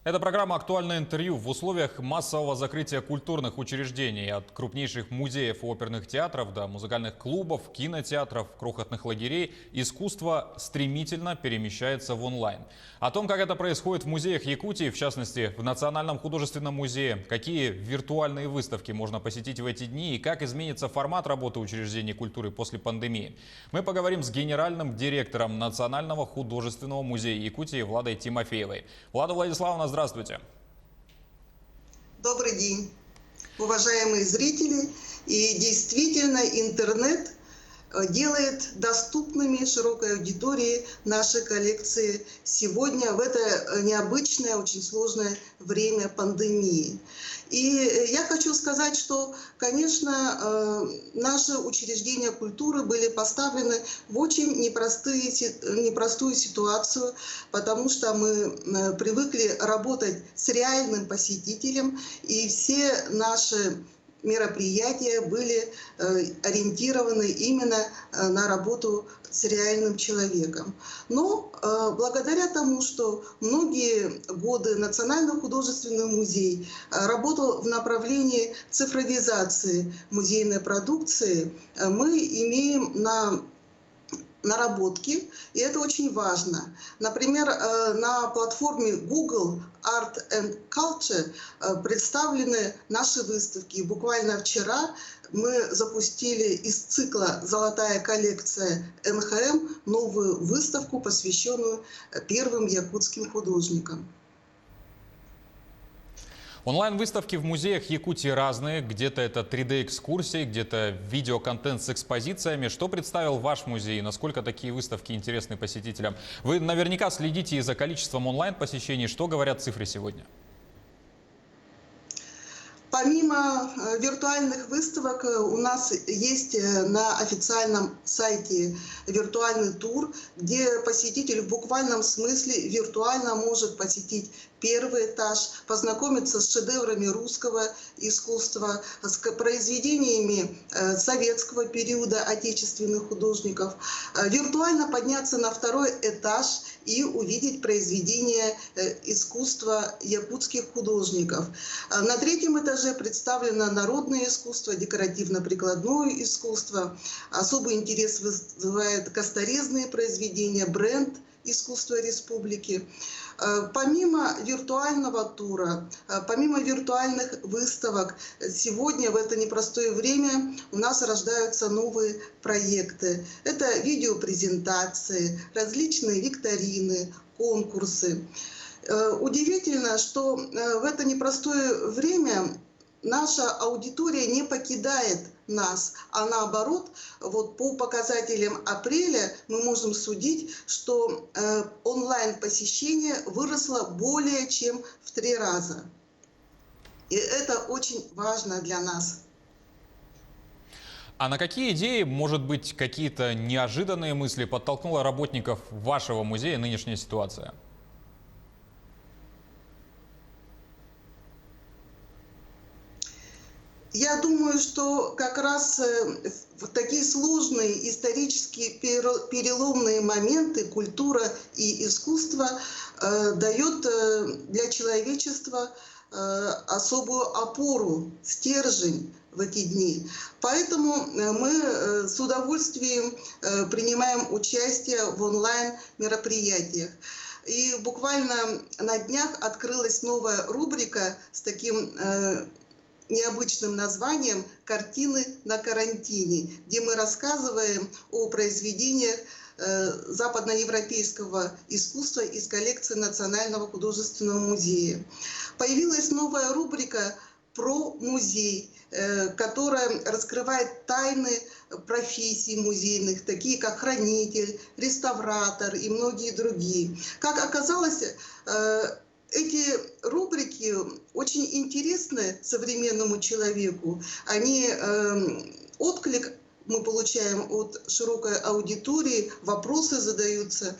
Это программа «Актуальное интервью» в условиях массового закрытия культурных учреждений. От крупнейших музеев и оперных театров до музыкальных клубов, кинотеатров, крохотных лагерей искусство стремительно перемещается в онлайн. О том, как это происходит в музеях Якутии, в частности в Национальном художественном музее, какие виртуальные выставки можно посетить в эти дни и как изменится формат работы учреждений культуры после пандемии, мы поговорим с генеральным директором Национального художественного музея Якутии Владой Тимофеевой. Влада Владиславовна, здравствуйте. Добрый день, уважаемые зрители. И действительно, интернет делает доступными широкой аудитории наши коллекции сегодня, в это необычное, очень сложное время пандемии. И я хочу сказать, что, конечно, наши учреждения культуры были поставлены в очень непростую ситуацию, потому что мы привыкли работать с реальным посетителем, и все наши мероприятия были ориентированы именно на работу с реальным человеком. Но благодаря тому, что многие годы Национальный художественный музей работал в направлении цифровизации музейной продукции, мы имеем наработки, и это очень важно. Например, на платформе Google Art and Culture представлены наши выставки. Буквально вчера мы запустили из цикла «Золотая коллекция НХМ» новую выставку, посвященную первым якутским художникам. Онлайн-выставки в музеях Якутии разные. Где-то это 3D-экскурсии, где-то видеоконтент с экспозициями. Что представил ваш музей? Насколько такие выставки интересны посетителям? Вы наверняка следите и за количеством онлайн-посещений. Что говорят цифры сегодня? Помимо виртуальных выставок, у нас есть на официальном сайте виртуальный тур, где посетитель в буквальном смысле виртуально может посетить первый этаж, познакомиться с шедеврами русского искусства, с произведениями советского периода отечественных художников, виртуально подняться на второй этаж и увидеть произведения искусства якутских художников. На третьем этаже представлено народное искусство, декоративно-прикладное искусство. Особый интерес вызывает косторезные произведения, бренд искусства республики. Помимо виртуального тура, помимо виртуальных выставок, сегодня в это непростое время у нас рождаются новые проекты. Это видеопрезентации, различные викторины, конкурсы. Удивительно, что в это непростое время наша аудитория не покидает нас, а наоборот, вот по показателям апреля мы можем судить, что онлайн-посещение выросло более чем в 3 раза. И это очень важно для нас. А на какие идеи, может быть, какие-то неожиданные мысли подтолкнула работников вашего музея нынешняя ситуация? Я думаю, что как раз в такие сложные исторические переломные моменты культура и искусство дает для человечества особую опору, стержень в эти дни. Поэтому мы с удовольствием принимаем участие в онлайн-мероприятиях. И буквально на днях открылась новая рубрика с таким необычным названием «Картины на карантине», где мы рассказываем о произведениях западноевропейского искусства из коллекции Национального художественного музея. Появилась новая рубрика про музей, которая раскрывает тайны профессий музейных, такие как хранитель, реставратор и многие другие. Как оказалось, эти рубрики очень интересны современному человеку. Они отклик мы получаем от широкой аудитории, вопросы задаются.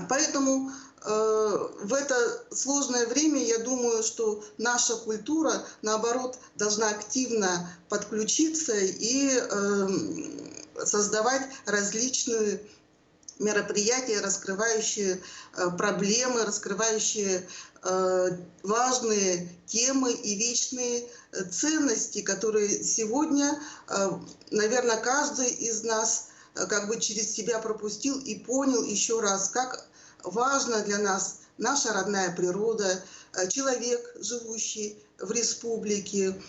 Поэтому в это сложное время, я думаю, что наша культура, наоборот, должна активно подключиться и создавать различную мероприятия, раскрывающие проблемы, раскрывающие важные темы и вечные ценности, которые сегодня, наверное, каждый из нас как бы через себя пропустил и понял еще раз, как важно для нас наша родная природа, человек, живущий в республике,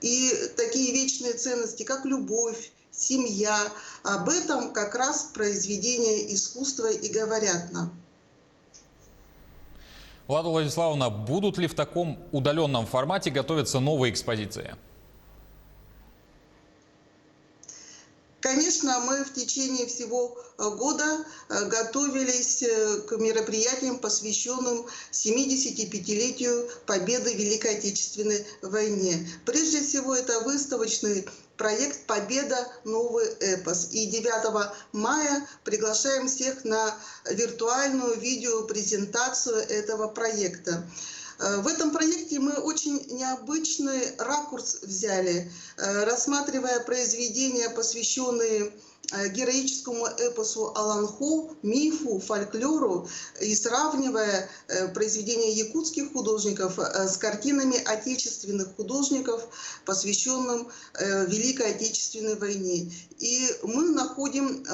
и такие вечные ценности, как любовь, семья. Об этом как раз произведения искусства и говорят нам. Лада Владиславовна, будут ли в таком удаленном формате готовиться новые экспозиции? Конечно, мы в течение всего года готовились к мероприятиям, посвященным 75-летию победы в Великой Отечественной войне. Прежде всего, это выставочный проект «Победа. Новый эпос». И 9 мая приглашаем всех на виртуальную видеопрезентацию этого проекта. В этом проекте мы очень необычный ракурс взяли, рассматривая произведения, посвященные героическому эпосу Аланхо, мифу, фольклору, и сравнивая произведения якутских художников с картинами отечественных художников, посвященным Великой Отечественной войне. И мы находим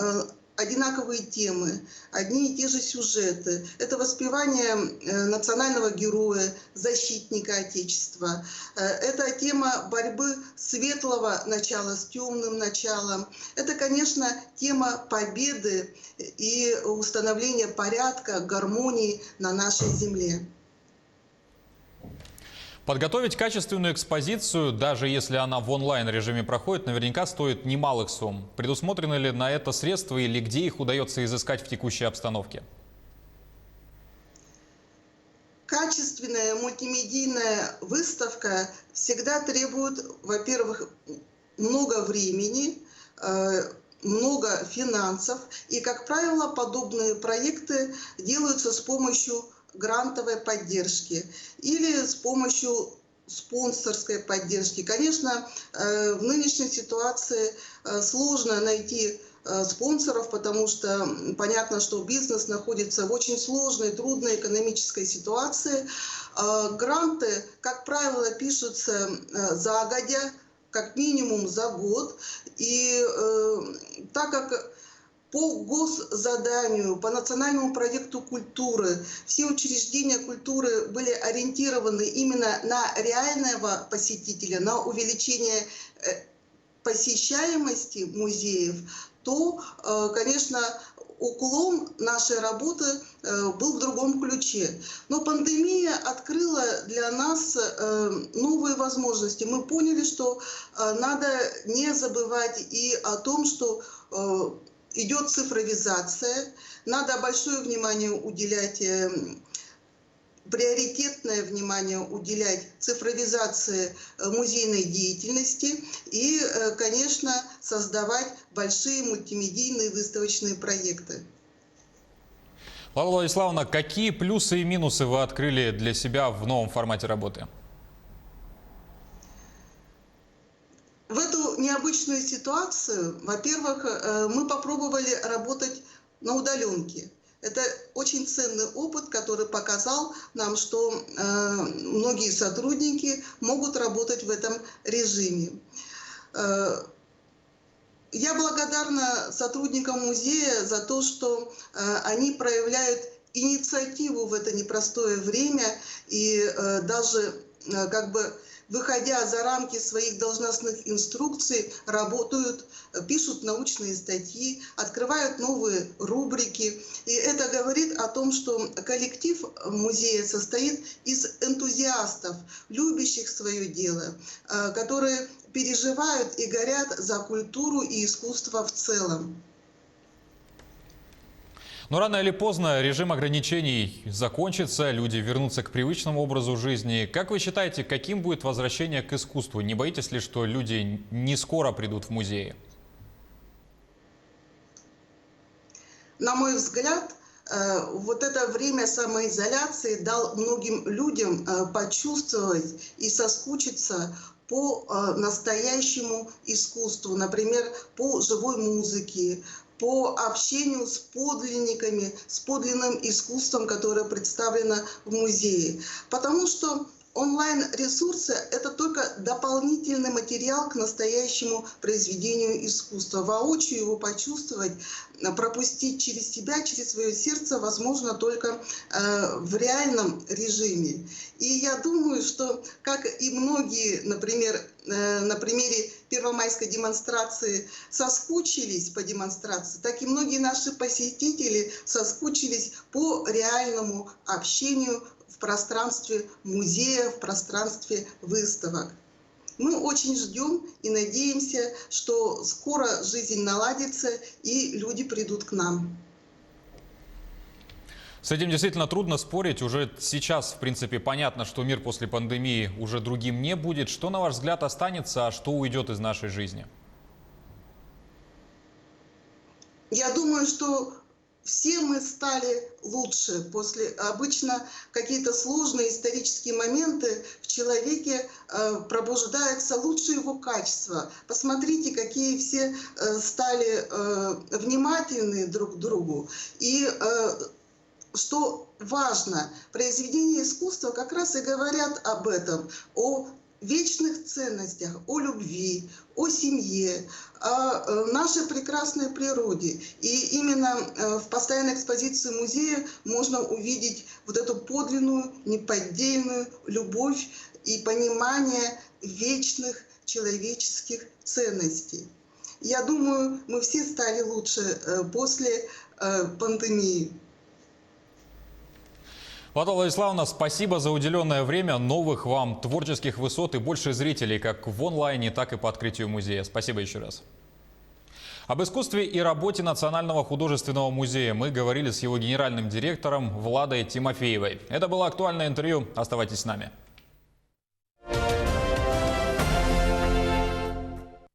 одинаковые темы, одни и те же сюжеты. Это воспевание национального героя, защитника Отечества. Это тема борьбы светлого начала с темным началом. Это, конечно, тема победы и установления порядка, гармонии на нашей земле. Подготовить качественную экспозицию, даже если она в онлайн-режиме проходит, наверняка стоит немалых сумм. Предусмотрены ли на это средства или где их удается изыскать в текущей обстановке? Качественная мультимедийная выставка всегда требует, во-первых, много времени, много финансов. И, как правило, подобные проекты делаются с помощью грантовой поддержки или с помощью спонсорской поддержки. Конечно, в нынешней ситуации сложно найти спонсоров, потому что понятно, что бизнес находится в очень сложной, трудной экономической ситуации. Гранты, как правило, пишутся загодя, как минимум за год. И так как по госзаданию, по национальному проекту культуры все учреждения культуры были ориентированы именно на реального посетителя, на увеличение посещаемости музеев, то, конечно, уклон нашей работы был в другом ключе. Но пандемия открыла для нас новые возможности. Мы поняли, что надо не забывать и о том, что идет цифровизация, надо большое внимание уделять, приоритетное внимание уделять цифровизации музейной деятельности и, конечно, создавать большие мультимедийные выставочные проекты. Лада Владиславовна, какие плюсы и минусы вы открыли для себя в новом формате работы? В эту необычную ситуацию, во-первых, мы попробовали работать на удаленке. Это очень ценный опыт, который показал нам, что многие сотрудники могут работать в этом режиме. Я благодарна сотрудникам музея за то, что они проявляют инициативу в это непростое время и даже как бы выходя за рамки своих должностных инструкций, работают, пишут научные статьи, открывают новые рубрики. И это говорит о том, что коллектив музея состоит из энтузиастов, любящих свое дело, которые переживают и горят за культуру и искусство в целом. Но рано или поздно режим ограничений закончится, люди вернутся к привычному образу жизни. Как вы считаете, каким будет возвращение к искусству? Не боитесь ли, что люди не скоро придут в музеи? На мой взгляд, вот это время самоизоляции дал многим людям почувствовать и соскучиться по настоящему искусству, например, по живой музыке, по общению с подлинниками, с подлинным искусством, которое представлено в музее. Потому что онлайн-ресурсы – это только дополнительный материал к настоящему произведению искусства. Воочию его почувствовать, пропустить через себя, через свое сердце возможно только в реальном режиме. И я думаю, что, как и многие, например, на примере первомайской демонстрации соскучились по демонстрации, так и многие наши посетители соскучились по реальному общению в пространстве музея, в пространстве выставок. Мы очень ждем и надеемся, что скоро жизнь наладится и люди придут к нам. С этим действительно трудно спорить. Уже сейчас, в принципе, понятно, что мир после пандемии уже другим не будет. Что, на ваш взгляд, останется, а что уйдет из нашей жизни? Я думаю, что все мы стали лучше. Обычно какие-то сложные исторические моменты в человеке пробуждаются лучшие его качества. Посмотрите, какие все стали внимательны друг к другу. И что важно, произведения искусства как раз и говорят об этом, о вечных ценностях, о любви, о семье, о нашей прекрасной природе. И именно в постоянной экспозиции музея можно увидеть вот эту подлинную, неподдельную любовь и понимание вечных человеческих ценностей. Я думаю, мы все стали лучше после пандемии. Лада Владиславовна, спасибо за уделенное время. Новых вам творческих высот и больше зрителей как в онлайне, так и по открытию музея. Спасибо еще раз. Об искусстве и работе Национального художественного музея мы говорили с его генеральным директором Владой Тимофеевой. Это было актуальное интервью. Оставайтесь с нами.